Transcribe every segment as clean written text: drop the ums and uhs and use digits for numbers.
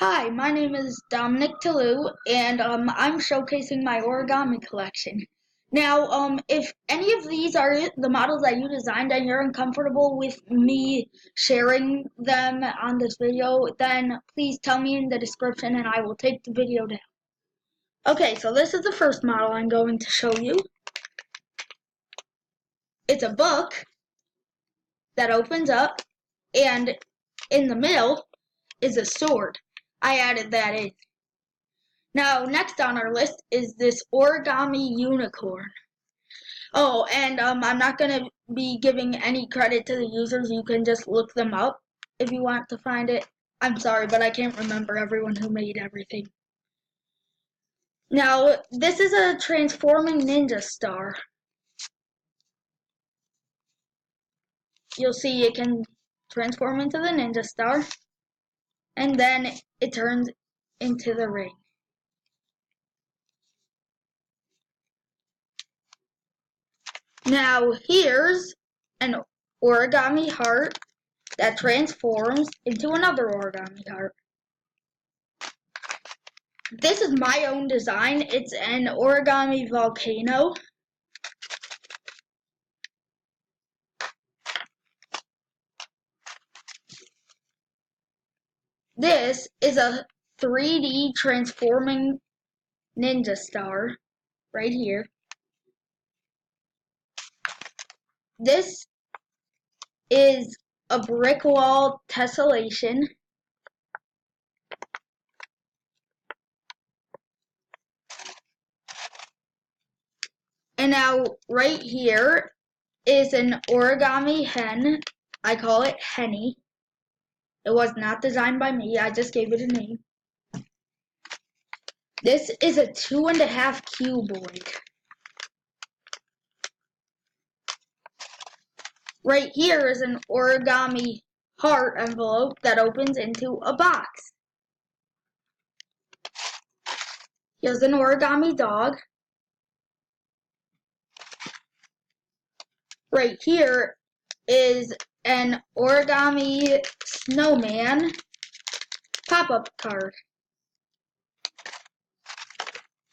Hi, my name is Dominic Toulouse, and I'm showcasing my origami collection. Now, if any of these are the models that you designed and you're uncomfortable with me sharing them on this video, then please tell me in the description and I will take the video down. Okay, so this is the first model I'm going to show you. It's a book that opens up, and in the middle is a sword. I added that in. Now, next on our list is this origami unicorn. Oh, and I'm not going to be giving any credit to the users. You can just look them up if you want to find it. I'm sorry, but I can't remember everyone who made everything. Now, this is a transforming ninja star. You'll see it can transform into the ninja star, and then it turns into the ring. Now, here's an origami heart that transforms into another origami heart. This is my own design. It's an origami volcano. This is a 3D transforming ninja star right here. This is a brick wall tessellation. And now right here is an origami hen. I call it Henny. It was not designed by me. I just gave it a name. This is a 2.5 cuboid. Right here is an origami heart envelope that opens into a box. Here's an origami dog. Right here is an origami snowman pop-up card.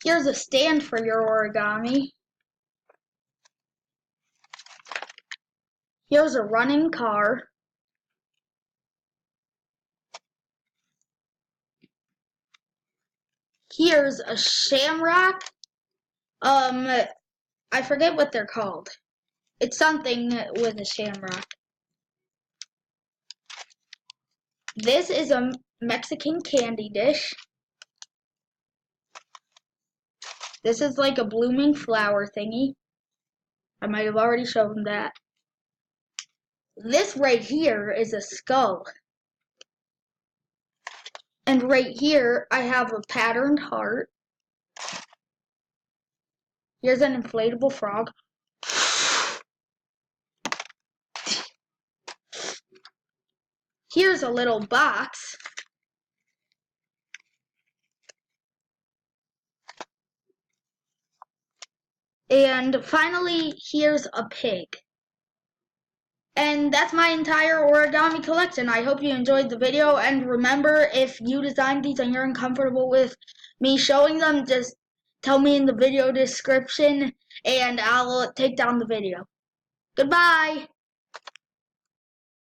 Here's a stand for your origami. Here's a running car. Here's a shamrock. I forget what they're called. It's something with a shamrock. This is a Mexican candy dish. This is like a blooming flower thingy. I might have already shown that. This right here is a skull. And right here, I have a patterned heart. Here's an inflatable frog. Here's a little box. And finally, here's a pig. And that's my entire origami collection. I hope you enjoyed the video, and remember, if you designed these and you're uncomfortable with me showing them, just tell me in the video description and I'll take down the video. Goodbye!